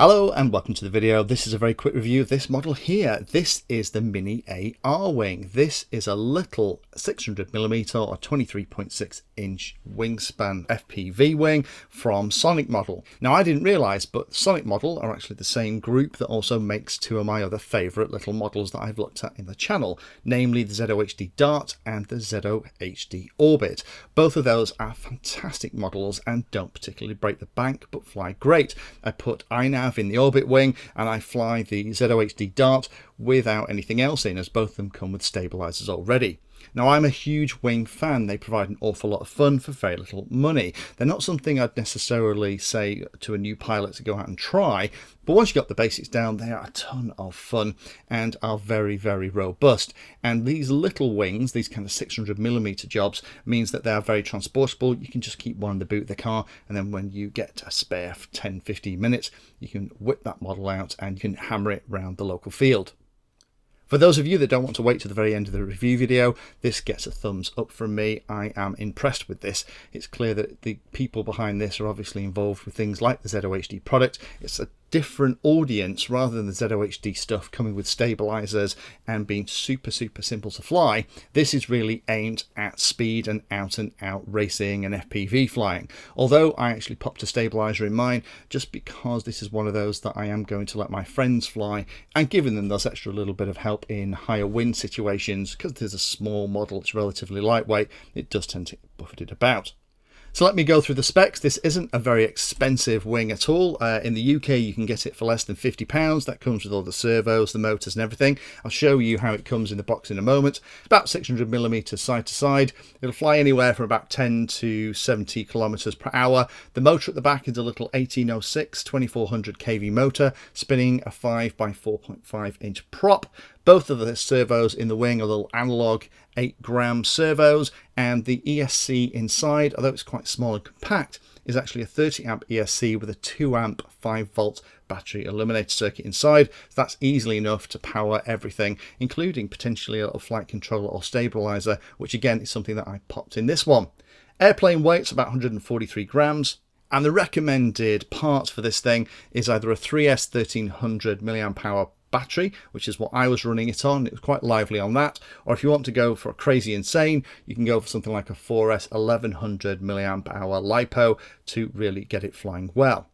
Hello and welcome to the video. This is a very quick review of this model here. This is the Mini AR wing. This is a little 600mm or 23.6 inch wingspan FPV wing from SonicModell. Now I didn't realise, but SonicModell are actually the same group that also makes two of my other favourite little models that I've looked at in the channel, namely the ZOHD Dart and the ZOHD Orbit. Both of those are fantastic models and don't particularly break the bank but fly great. I put iNav in the Orbit wing and I fly the ZOHD Dart without anything else in, as both of them come with stabilizers already. Now I'm a huge wing fan. They provide an awful lot of fun for very little money. They're not something I'd necessarily say to a new pilot to go out and try, but once you've got the basics down, they are a ton of fun and are very, very robust. And these little wings, these kind of 600mm jobs, means that they are very transportable. You can just keep one in the boot of the car, and then when you get a spare 10-15 minutes, you can whip that model out and you can hammer it around the local field. For those of you that don't want to wait to the very end of the review video, this gets a thumbs up from me. I am impressed with this. It's clear that the people behind this are obviously involved with things like the ZOHD product. It's a different audience rather than the ZOHD stuff coming with stabilizers and being super simple to fly. This is really aimed at speed and out racing and FPV flying. Although I actually popped a stabilizer in mine just because this is one of those that I am going to let my friends fly and giving them those extra little bit of help in higher wind situations. Because there's a small model, it's relatively lightweight, it does tend to get buffeted about. So let me go through the specs. This isn't a very expensive wing at all. In the UK you can get it for less than £50. That comes with all the servos, the motors and everything. I'll show you how it comes in the box in a moment. About 600mm side to side. It'll fly anywhere from about 10 to 70 kilometers per hour. The motor at the back is a little 1806 2400 kV motor spinning a 5 by 4.5 inch prop. Both of the servos in the wing are little analog 8-gram servos, and the ESC inside, although it's quite small and compact, is actually a 30 amp ESC with a 2 amp 5 volt battery illuminator circuit inside. So that's easily enough to power everything, including potentially a little flight controller or stabilizer, which again is something that I popped in this one. Airplane weight's about 143 grams. And the recommended part for this thing is either a 3S 1300 mAh battery, which is what I was running it on. It was quite lively on that. Or if you want to go for a crazy insane, you can go for something like a 4S 1100 mAh LiPo to really get it flying well.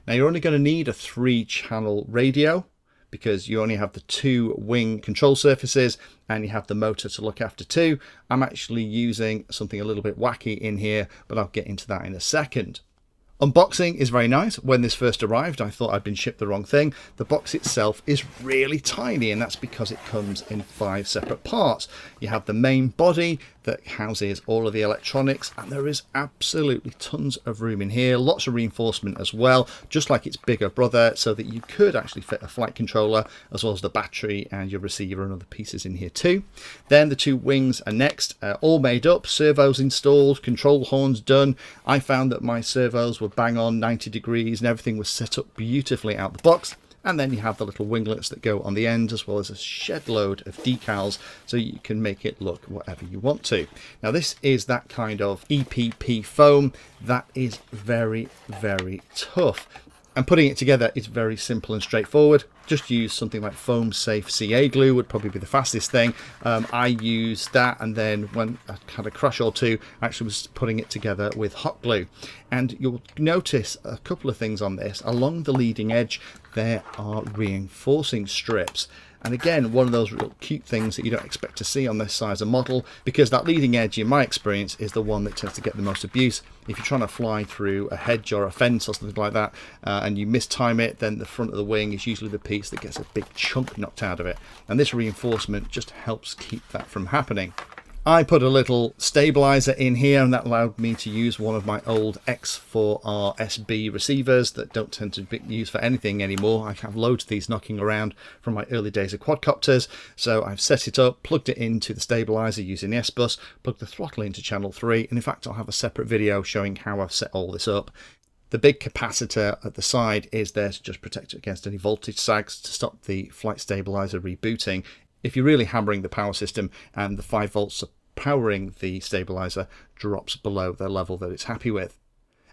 Now you're only going to need a 3-channel radio because you only have the 2 wing control surfaces and you have the motor to look after too. I'm actually using something a little bit wacky in here, but I'll get into that in a second. Unboxing is very nice. When this first arrived, I thought I'd been shipped the wrong thing. The box itself is really tiny, and that's because it comes in 5 separate parts. You have the main body that houses all of the electronics, and there is absolutely tons of room in here. Lots of reinforcement as well, just like its bigger brother, so that you could actually fit a flight controller as well as the battery and your receiver and other pieces in here too. Then the 2 wings are next, all made up, servos installed, control horns done. I found that my servos were bang on 90 degrees and everything was set up beautifully out the box. And then you have the little winglets that go on the end, as well as a shed load of decals, so you can make it look whatever you want to. Now this is that kind of EPP foam that is very tough. And putting it together is very simple and straightforward. Just use something like foam safe CA glue would probably be the fastest thing. I used that, and then when I had a crash or two, I actually was putting it together with hot glue. And you'll notice a couple of things on this. Along the leading edge there are reinforcing strips. And again, one of those real cute things that you don't expect to see on this size of model, because that leading edge, in my experience, is the one that tends to get the most abuse. If you're trying to fly through a hedge or a fence or something like that, and you mistime it, then the front of the wing is usually the piece that gets a big chunk knocked out of it. And this reinforcement just helps keep that from happening. I put a little stabilizer in here, and that allowed me to use one of my old X4R SB receivers that don't tend to be used for anything anymore. I have loads of these knocking around from my early days of quadcopters. So I've set it up, plugged it into the stabilizer using the S-Bus, plugged the throttle into channel 3, and in fact I'll have a separate video showing how I've set all this up. The big capacitor at the side is there to just protect it against any voltage sags to stop the flight stabilizer rebooting. If you're really hammering the power system and the 5 volts powering the stabilizer drops below the level that it's happy with.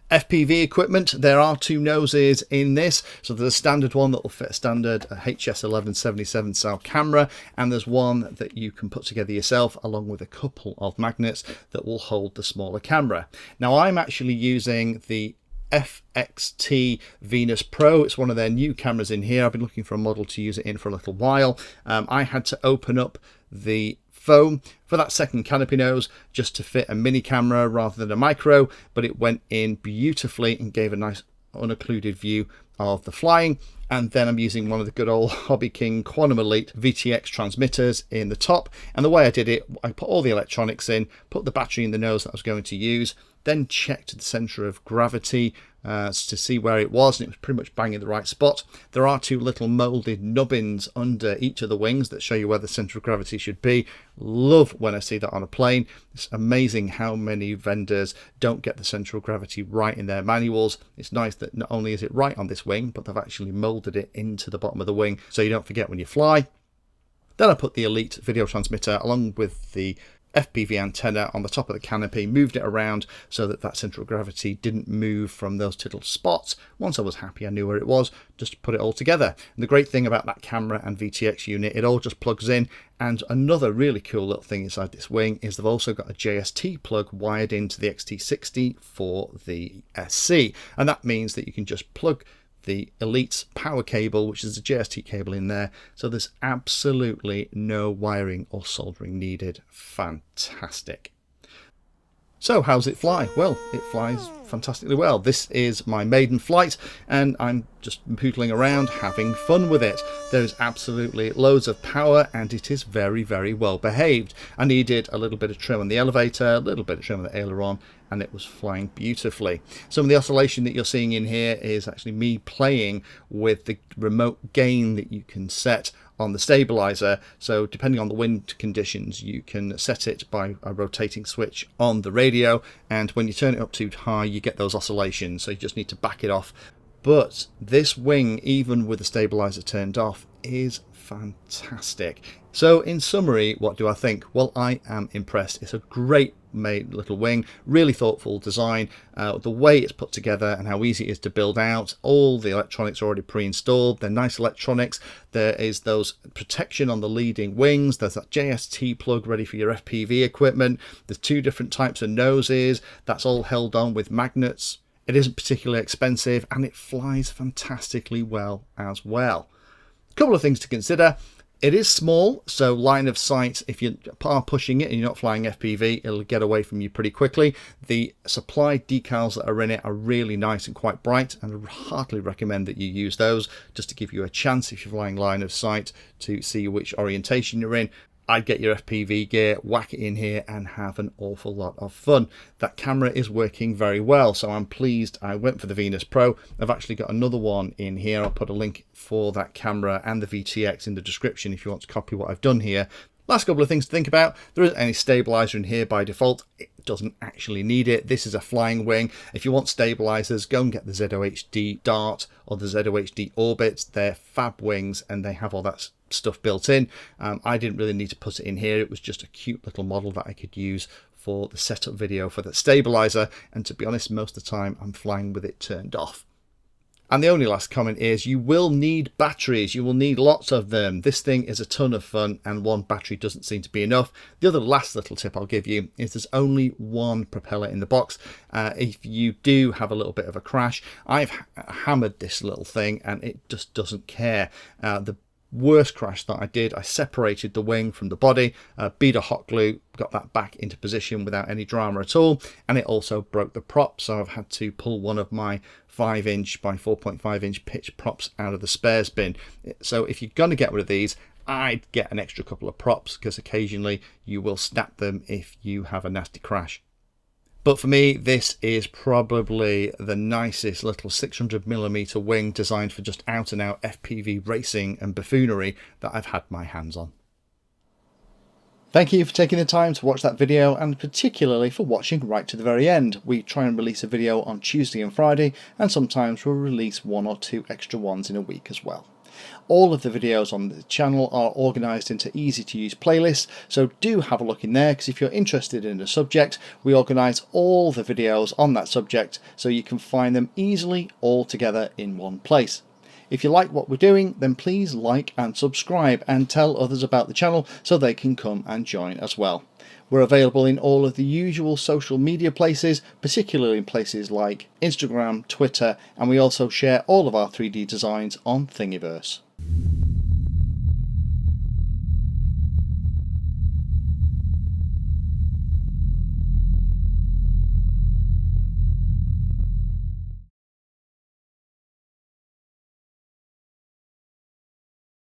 FPV equipment, there are two noses in this. So there's a standard one that will fit a standard HS1177 style camera, and there's one that you can put together yourself along with a couple of magnets that will hold the smaller camera. Now I'm actually using the FXT Venus Pro. It's one of their new cameras in here. I've been looking for a model to use it in for a little while. I had to open up the foam for that second canopy nose just to fit a mini camera rather than a micro, but it went in beautifully and gave a nice unoccluded view of the flying. And then I'm using one of the good old Hobby King Quantum Elite VTX transmitters in the top, and the way I did it, I put all the electronics in, put the battery in the nose that I was going to use, then checked the center of gravity to see where it was, and it was pretty much bang in the right spot. There are two little molded nubbins under each of the wings that show you where the center of gravity should be. Love when I see that on a plane. It's amazing how many vendors don't get the center of gravity right in their manuals. It's nice that not only is it right on this wing, but they've actually molded it into the bottom of the wing so you don't forget when you fly. Then I put the Elite video transmitter along with the FPV antenna on the top of the canopy, moved it around so that that center of gravity didn't move from those little spots. Once I was happy I knew where it was, just put it all together. And the great thing about that camera and VTX unit, it all just plugs in. And another really cool little thing inside this wing is they've also got a JST plug wired into the XT60 for the SC, and that means that you can just plug the Elite's power cable, which is a JST cable, in there, so there's absolutely no wiring or soldering needed. Fantastic. So how's it fly? Well, it flies fantastically well. This is my maiden flight and I'm just pootling around having fun with it. There's absolutely loads of power and it is very, very well behaved. I needed a little bit of trim on the elevator, a little bit of trim on the aileron, and it was flying beautifully. Some of the oscillation that you're seeing in here is actually me playing with the remote gain that you can set on the stabilizer. So depending on the wind conditions, you can set it by a rotating switch on the radio, and when you turn it up too high you get those oscillations, so you just need to back it off. But this wing, even with the stabilizer turned off, is fantastic. So in summary, what do I think? Well, I am impressed. It's a great made little wing, really thoughtful design. The way it's put together and how easy it is to build out, all the electronics are already pre-installed. They're nice electronics. There is those protection on the leading wings. There's that JST plug ready for your FPV equipment. There's two different types of noses. That's all held on with magnets. It isn't particularly expensive and it flies fantastically well as well. A couple of things to consider. It is small, so line of sight, if you are pushing it and you're not flying FPV, it'll get away from you pretty quickly. The supply decals that are in it are really nice and quite bright, and I heartily recommend that you use those just to give you a chance, if you're flying line of sight, to see which orientation you're in. I'd get your FPV gear, whack it in here and have an awful lot of fun. That camera is working very well, so I'm pleased I went for the Venus Pro. I've actually got another one in here. I'll put a link for that camera and the VTX in the description if you want to copy what I've done here. Last couple of things to think about. There isn't any stabilizer in here by default. It doesn't actually need it. This is a flying wing. If you want stabilizers, go and get the ZOHD Dart or the ZOHD Orbit. They're fab wings and they have all that stuff built in. I didn't really need to put it in here. It was just a cute little model that I could use for the setup video for the stabilizer, and to be honest, most of the time I'm flying with it turned off. And the only last comment is you will need batteries. You will need lots of them. This thing is a ton of fun and one battery doesn't seem to be enough. The other last little tip I'll give you is there's only one propeller in the box. If you do have a little bit of a crash, I've hammered this little thing and it just doesn't care. The worst crash that I did, I separated the wing from the body, beat a hot glue, got that back into position without any drama at all, and it also broke the prop, so I've had to pull one of my 5" by 4.5" pitch props out of the spares bin. So if you're going to get rid of these, I'd get an extra couple of props, because occasionally you will snap them if you have a nasty crash. But for me, this is probably the nicest little 600mm wing designed for just out and out FPV racing and buffoonery that I've had my hands on. Thank you for taking the time to watch that video, and particularly for watching right to the very end. We try and release a video on Tuesday and Friday, and sometimes we'll release one or two extra ones in a week as well. All of the videos on the channel are organised into easy to use playlists, so do have a look in there, because if you're interested in a subject, we organise all the videos on that subject so you can find them easily all together in one place. If you like what we're doing, then please like and subscribe and tell others about the channel so they can come and join as well. We're available in all of the usual social media places, particularly in places like Instagram, Twitter, and we also share all of our 3D designs on Thingiverse.